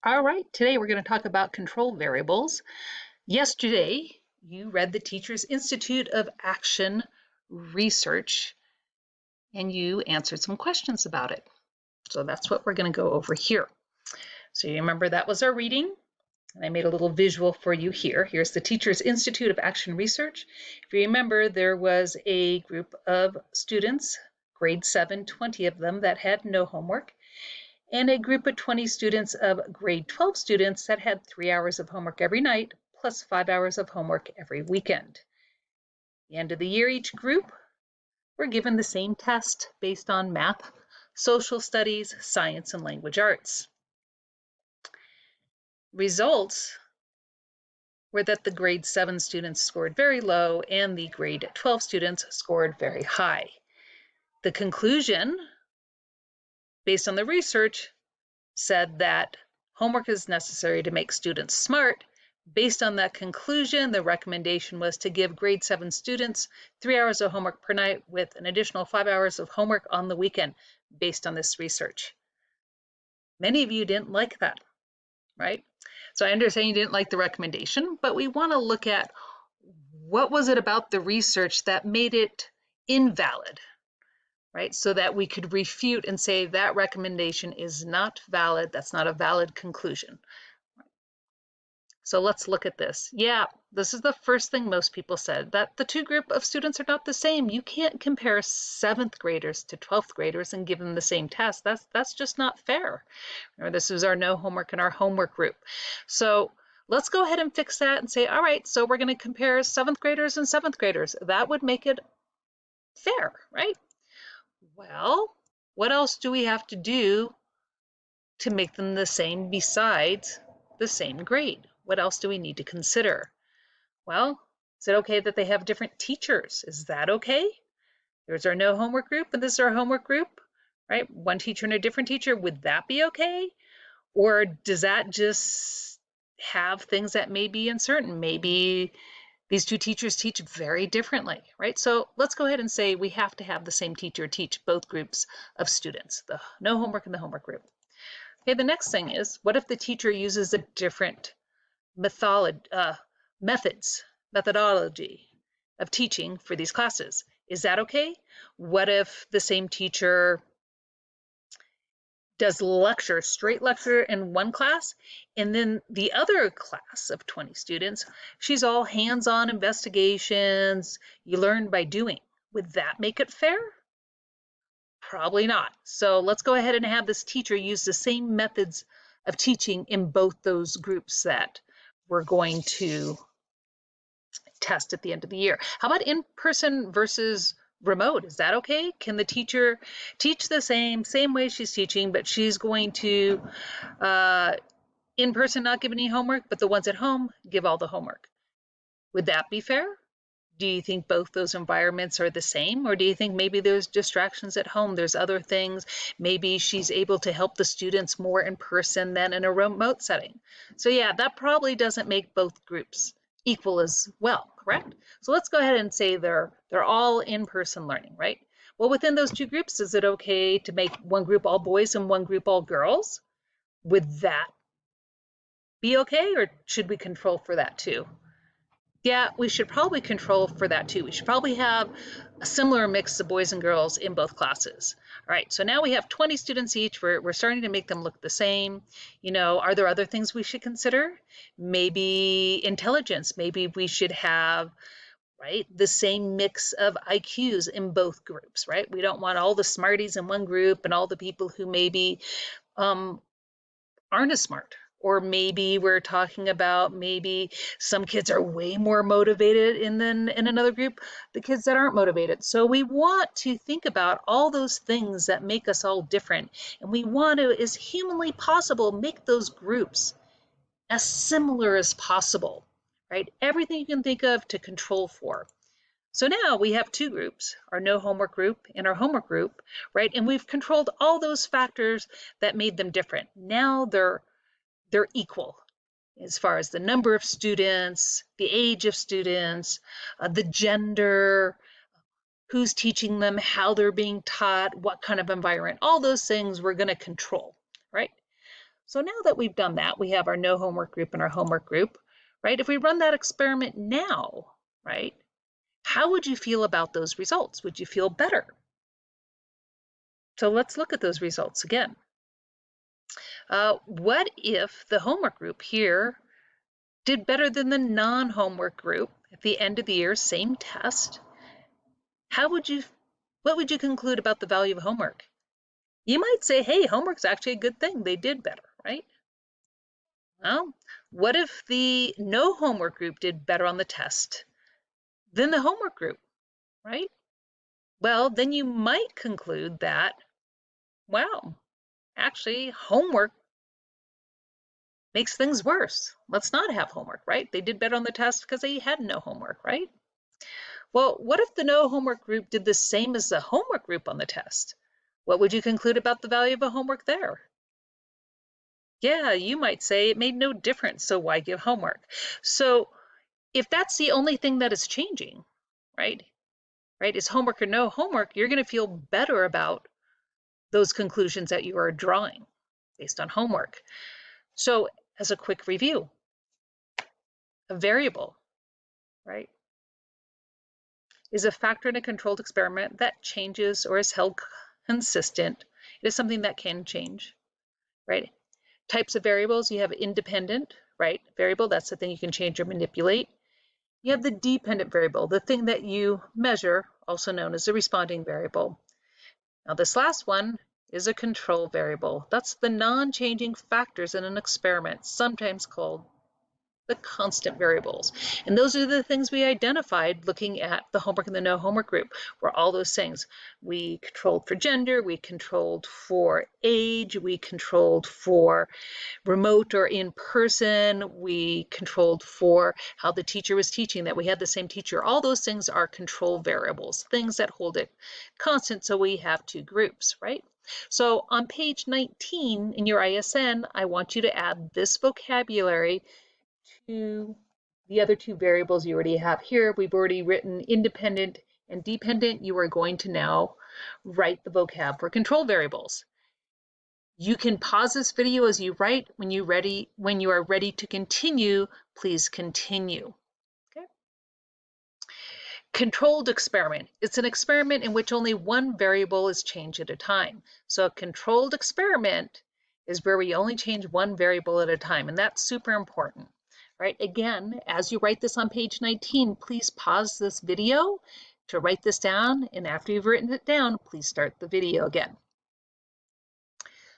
All right, today we're going to talk about control variables. Yesterday, you read the Teachers Institute of Action research and you answered some questions about it. So that's what we're going to go over here. So you remember that was our reading, and I made a little visual for you here. Here's the Teachers Institute of Action research. If you remember, there was a group of students, grade 7, 20 of them, that had no homework, and a group of 20 students of grade 12 students that had 3 hours of homework every night plus 5 hours of homework every weekend. At the end of the year, each group were given the same test based on math, social studies, science, and language arts. Results were that the grade 7 students scored very low and the grade 12 students scored very high. The conclusion, based on the research, said that homework is necessary to make students smart. Based on that conclusion, the recommendation was to give grade 7 students 3 hours of homework per night with an additional 5 hours of homework on the weekend based on this research. Many of you didn't like that, right? So I understand you didn't like the recommendation, but we want to look at what was it about the research that made it invalid, right? So that we could refute and say that recommendation is not valid, that's not a valid conclusion. So let's look at this. Yeah, this is the first thing most people said, that the two group of students are not the same. You can't compare 7th graders to 12th graders and give them the same test. That's just not fair. Remember, this is our no homework and our homework group. So let's go ahead and fix that and say, all right, so we're going to compare 7th graders and 7th graders. That would make it fair, right? Well, what else do we have to do to make them the same besides the same grade? What else do we need to consider? Well, is it okay that they have different teachers? Is that okay? There's our no homework group and this is our homework group, right? One teacher and a different teacher, would that be okay? Or does that just have things that may be uncertain? Maybe these two teachers teach very differently, right? So let's go ahead and say we have to have the same teacher teach both groups of students, the no homework and the homework group. Okay, the next thing is, what if the teacher uses a different methodology of teaching for these classes? Is that okay? What if the same teacher does straight lecture in one class, and then the other class of 20 students, she's all hands-on investigations, you learn by doing? Would that make it fair? Probably not. So let's go ahead and have this teacher use the same methods of teaching in both those groups that we're going to test at the end of the year. How about in-person versus remote? Is that okay? Can the teacher teach the same way she's teaching, but she's going to in person not give any homework, but the ones at home give all the homework? Would that be fair? Do you think both those environments are the same, or do you think maybe there's distractions at home, there's other things, maybe she's able to help the students more in person than in a remote setting? So yeah, that probably doesn't make both groups equal as well, correct? So let's go ahead and say they're all in-person learning, right? Well, within those two groups, is it okay to make one group all boys and one group all girls? Would that be okay, or should we control for that too? Yeah, we should probably control for that too. We should probably have a similar mix of boys and girls in both classes. All right, so now we have 20 students each. We're starting to make them look the same. You know, are there other things we should consider? Maybe intelligence. Maybe we should have, right, the same mix of IQs in both groups, right? We don't want all the smarties in one group and all the people who maybe aren't as smart. Or maybe we're talking about maybe some kids are way more motivated than in another group, the kids that aren't motivated. So we want to think about all those things that make us all different. And we want to, as humanly possible, make those groups as similar as possible, right? Everything you can think of to control for. So now we have two groups, our no homework group and our homework group, right? And we've controlled all those factors that made them different. Now they're equal as far as the number of students, the age of students, the gender, who's teaching them, how they're being taught, what kind of environment, all those things we're going to control, right? So now that we've done that, we have our no homework group and our homework group, right? If we run that experiment now, right, how would you feel about those results? Would you feel better? So let's look at those results again. What if the homework group here did better than the non-homework group at the end of the year, same test? What would you conclude about the value of homework? You might say, hey, homework's actually a good thing. They did better, right? Well, what if the no homework group did better on the test than the homework group, right? Well, then you might conclude that, wow, actually homework makes things worse. Let's not have homework, right? They did better on the test because they had no homework, right? Well, what if the no homework group did the same as the homework group on the test? What would you conclude about the value of a homework there? Yeah, you might say it made no difference, so why give homework? So if that's the only thing that is changing, right? Right, is homework or no homework, you're going to feel better about those conclusions that you are drawing based on homework. So as a quick review, a variable, right, is a factor in a controlled experiment that changes or is held consistent. It is something that can change, right? Types of variables, you have independent, right? Variable, that's the thing you can change or manipulate. You have the dependent variable, the thing that you measure, also known as the responding variable. Now this last one is a control variable. That's the non-changing factors in an experiment, sometimes called the constant variables. And those are the things we identified looking at the homework and the no homework group, were all those things. We controlled for gender, we controlled for age, we controlled for remote or in person, we controlled for how the teacher was teaching, that we had the same teacher. All those things are control variables, things that hold it constant, so we have two groups, right? So on page 19 in your ISN, I want you to add this vocabulary to the other two variables you already have here. We've already written independent and dependent. You are going to now write the vocab for control variables. You can pause this video as you write. When you are ready to continue, please continue. Okay. Controlled experiment. It's an experiment in which only one variable is changed at a time. So a controlled experiment is where we only change one variable at a time, and that's super important. Right, again, as you write this on page 19, please pause this video to write this down, and after you've written it down, please start the video again.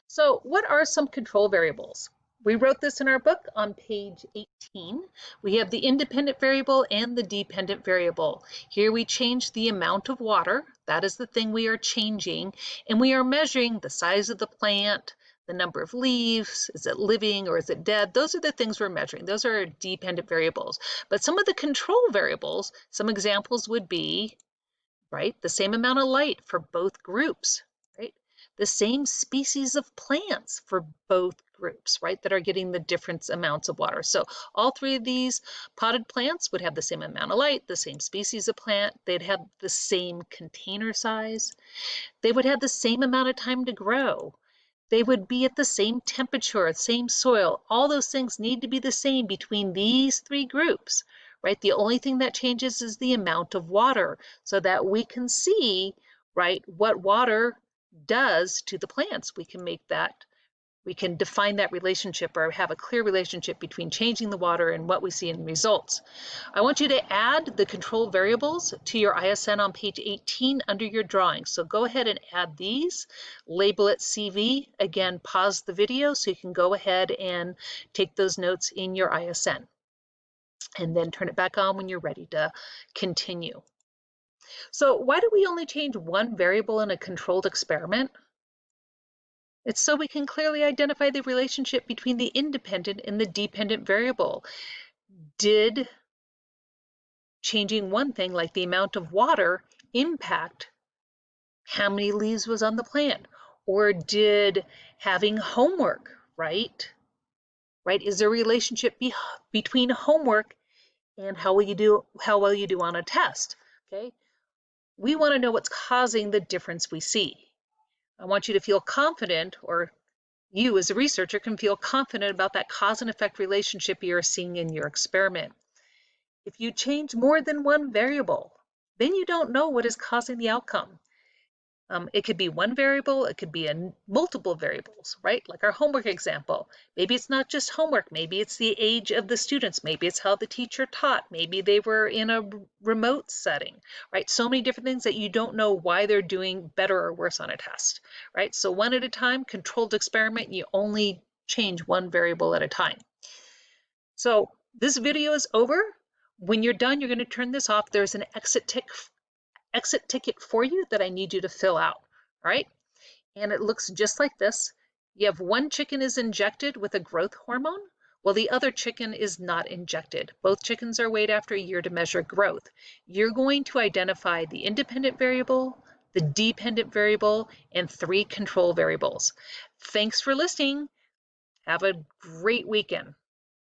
So what are some control variables? We wrote this in our book on page 18. We have the independent variable and the dependent variable. Here we change the amount of water. That is the thing we are changing, and we are measuring the size of the plant, the number of leaves, is it living or is it dead? Those are the things we're measuring. Those are dependent variables. But some of the control variables, some examples would be, right, the same amount of light for both groups, right? The same species of plants for both groups, right, that are getting the different amounts of water. So all three of these potted plants would have the same amount of light, the same species of plant, they'd have the same container size, they would have the same amount of time to grow. They would be at the same temperature, same soil. All those things need to be the same between these three groups, right? The only thing that changes is the amount of water so that we can see, right, what water does to the plants. We can define that relationship or have a clear relationship between changing the water and what we see in results. I want you to add the control variables to your ISN on page 18 under your drawing. So go ahead and add these, label it CV. Again, pause the video so you can go ahead and take those notes in your ISN. And then turn it back on when you're ready to continue. So why do we only change one variable in a controlled experiment? It's so we can clearly identify the relationship between the independent and the dependent variable. Did changing one thing, like the amount of water, impact how many leaves was on the plant? Or did having homework, right? Is there a relationship between homework and how well you do on a test? Okay. We want to know what's causing the difference we see. I want you to feel confident or You as a researcher can feel confident about that cause and effect relationship you're seeing in your experiment. If you change more than one variable, then you don't know what is causing the outcome. It could be one variable, it could be multiple variables, right? Like our homework example. Maybe it's not just homework, maybe it's the age of the students, maybe it's how the teacher taught, maybe they were in a remote setting, right? So many different things that you don't know why they're doing better or worse on a test, right? So one at a time, controlled experiment, you only change one variable at a time. So this video is over. When you're done, you're going to turn this off. There's an exit ticket for you that I need you to fill out. All right. And it looks just like this. You have one chicken is injected with a growth hormone, while the other chicken is not injected. Both chickens are weighed after a year to measure growth. You're going to identify the independent variable, the dependent variable, and 3 control variables. Thanks for listening. Have a great weekend.